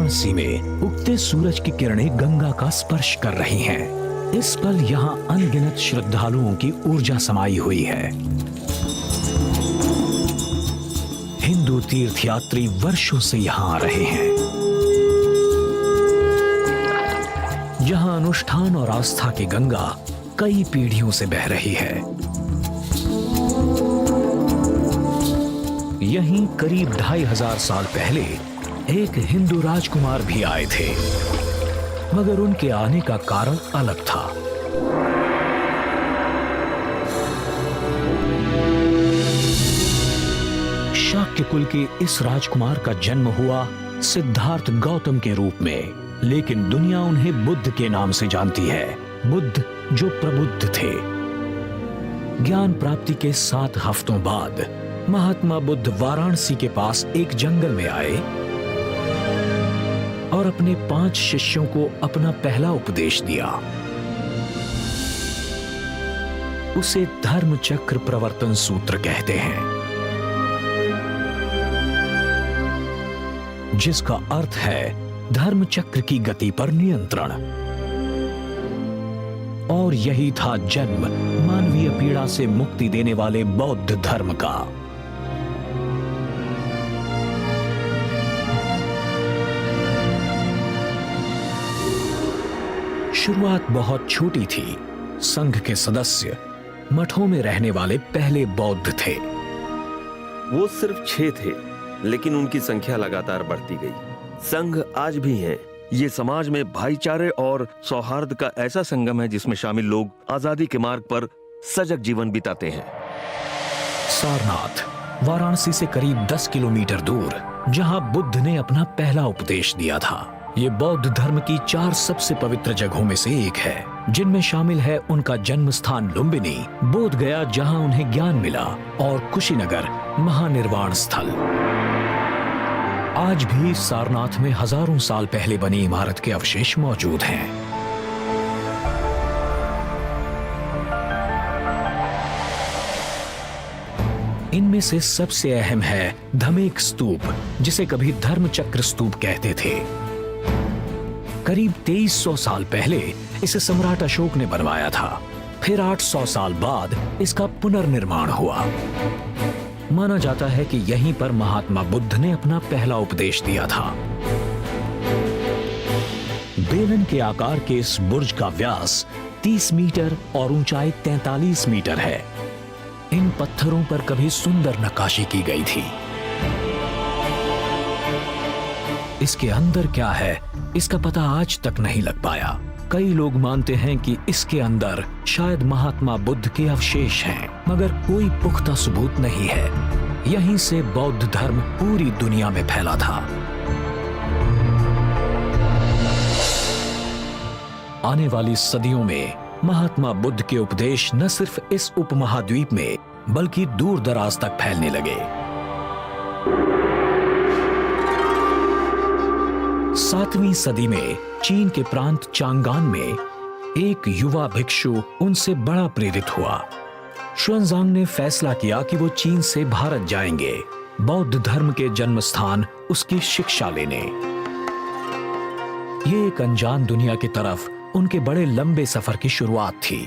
वाराणसी में उगते सूरज की किरणें गंगा का स्पर्श कर रही हैं। इस पल यहाँ अनगिनत श्रद्धालुओं की ऊर्जा समाई हुई है। हिंदू तीर्थयात्री वर्षों से यहाँ आ रहे हैं। यहाँ अनुष्ठान और आस्था की गंगा कई पीढ़ियों से बह रही है। यहीं करीब 2500 साल पहले एक हिंदू राजकुमार भी आए थे, मगर उनके आने का कारण अलग था। शाक्य कुल के इस राजकुमार का जन्म हुआ सिद्धार्थ गौतम के रूप में, लेकिन दुनिया उन्हें बुद्ध के नाम से जानती है। बुद्ध जो प्रबुद्ध थे। ज्ञान प्राप्ति के 7 हफ्तों बाद महात्मा बुद्ध वाराणसी के पास एक जंगल में आए और अपने 5 शिष्यों को अपना पहला उपदेश दिया। उसे धर्म चक्र प्रवर्तन सूत्र कहते हैं, जिसका अर्थ है धर्म चक्र की गति पर नियंत्रण। और यही था जन्म मानवीय पीड़ा से मुक्ति देने वाले बौद्ध धर्म का। शुरुआत बहुत छोटी थी। संघ के सदस्य मठों में रहने वाले पहले बौद्ध थे। वो सिर्फ 6 थे, लेकिन उनकी संख्या लगातार बढ़ती गई। संघ आज भी है। ये समाज में भाईचारे और सौहार्द का ऐसा संगम है जिसमें शामिल लोग आजादी के मार्ग पर सजग जीवन बिताते हैं। सारनाथ वाराणसी से करीब 10 किलोमीटर दूर, जहां बुद्ध ने अपना पहला उपदेश दिया था। ये बौद्ध धर्म की 4 सबसे पवित्र जगहों में से एक है, जिनमें शामिल है उनका जन्म स्थान लुम्बिनी, बोध गया जहां उन्हें ज्ञान मिला, और कुशीनगर महानिर्वाण स्थल। आज भी सारनाथ में हजारों साल पहले बनी इमारत के अवशेष मौजूद हैं। इनमें से सबसे अहम है धमेक स्तूप, जिसे कभी धर्मचक्र स्तूप कहते थे। करीब 2300 साल पहले इसे सम्राट अशोक ने बनवाया था। फिर 800 साल बाद इसका पुनर्निर्माण हुआ। माना जाता है कि यहीं पर महात्मा बुद्ध ने अपना पहला उपदेश दिया था। बेलन के आकार के इस बुर्ज का व्यास 30 मीटर और ऊंचाई 43 मीटर है। इन पत्थरों पर कभी सुंदर नक्काशी की गई थी। इसके अंदर क्या है, इसका पता आज तक नहीं लग पाया। कई लोग मानते हैं कि इसके अंदर शायद महात्मा बुद्ध के अवशेष हैं, मगर कोई पुख्ता सबूत नहीं है। यहीं से बौद्ध धर्म पूरी दुनिया में फैला था। आने वाली सदियों में महात्मा बुद्ध के उपदेश न सिर्फ इस उपमहाद्वीप में बल्कि दूर दराज तक फैलने लगे। 7वीं सदी में चीन के प्रांत चांगान में एक युवा भिक्षु उनसे बड़ा प्रेरित हुआ। शुएनजांग ने फैसला किया कि वो चीन से भारत जाएंगे, बौद्ध धर्म के जन्म स्थान उसकी शिक्षा लेने। ये एक अनजान दुनिया की तरफ उनके बड़े लंबे सफर की शुरुआत थी।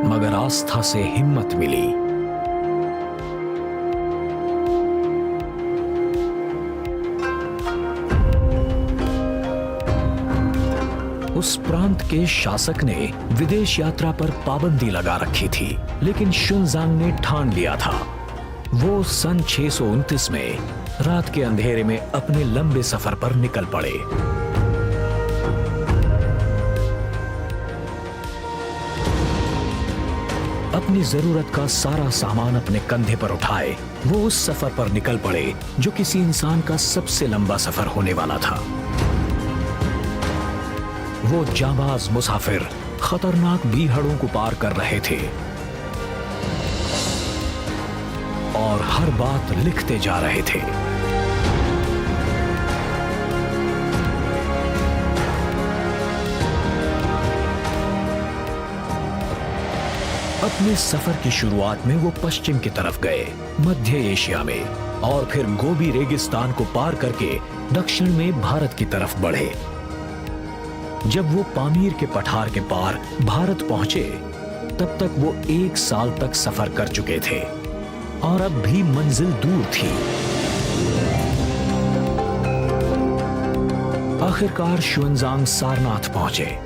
मगर आस्था से हिम्मत मिली। उस प्रांत के शासक ने विदेश यात्रा पर पाबंदी लगा रखी थी, लेकिन शुएनजांग ने ठान लिया था। वो सन 629 में रात के अंधेरे में अपने लंबे सफर पर निकल पड़े। अपनी जरूरत का सारा सामान अपने कंधे पर उठाए वो उस सफर पर निकल पड़े जो किसी इंसान का सबसे लंबा सफर होने वाला था। वो जाबाज मुसाफिर खतरनाक बीहड़ों को पार कर रहे थे और हर बात लिखते जा रहे थे। अपने सफर की शुरुआत में वो पश्चिम की तरफ गए, मध्य एशिया में। और फिर गोबी रेगिस्तान को पार करके दक्षिण में भारत की तरफ बढ़े। जब वो पामीर के पठार के पार भारत पहुंचे, तब तक वो 1 साल तक सफर कर चुके थे और अब भी मंजिल दूर थी। आखिरकार शुएनजांग सारनाथ पहुंचे।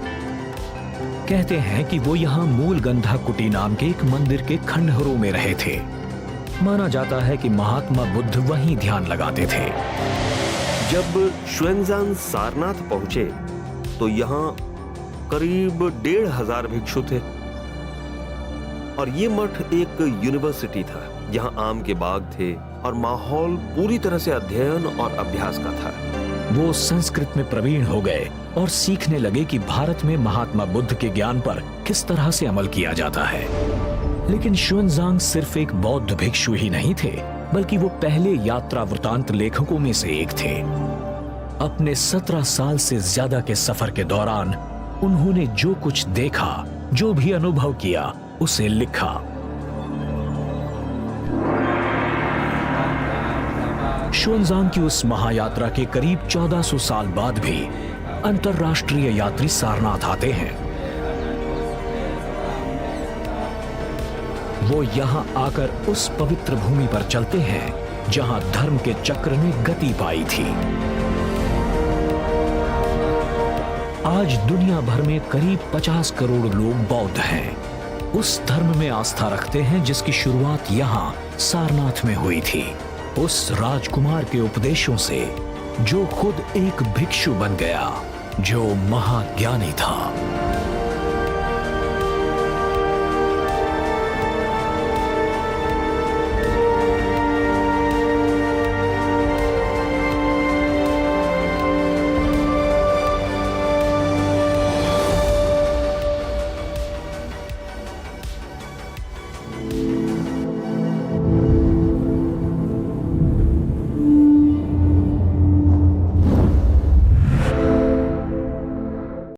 कहते हैं कि वो यहां मूलगंधा कुटी नाम के एक मंदिर के खंडहरों में रहे थे। माना जाता है कि महात्मा बुद्ध वहीं ध्यान लगाते थे। जब शुएनजांग सारनाथ पहुंचे तो यहाँ करीब 1,500 भिक्षु थे और ये मठ एक यूनिवर्सिटी था। यहाँ आम के बाग थे और माहौल पूरी तरह से अध्ययन और अभ्यास का था। वो संस्कृत में प्रवीण हो गए और सीखने लगे कि भारत में महात्मा बुद्ध के ज्ञान पर किस तरह से अमल किया जाता है। लेकिन शुएनजांग सिर्फ एक बौद्ध भिक्षु ही नहीं थे, बल्कि वो पहले यात्रा वृतांत लेखकों में से एक थे। अपने 17 साल से ज्यादा के सफर के दौरान उन्होंने जो कुछ देखा, जो भी अनुभव किया, उसे लिखा। शुएनजांग की उस महायात्रा के करीब 1400 साल बाद भी अंतर्राष्ट्रीय यात्री सारनाथ आते हैं। वो यहां आकर उस पवित्र भूमि पर चलते हैं जहां धर्म के चक्र ने गति पाई थी। आज दुनिया भर में करीब 50 करोड़ लोग बौद्ध हैं। उस धर्म में आस्था रखते हैं जिसकी शुरुआत यहां सारनाथ में हुई थी। उस राजकुमार के उपदेशों से जो खुद एक भिक्षु बन गया, जो महाज्ञानी था।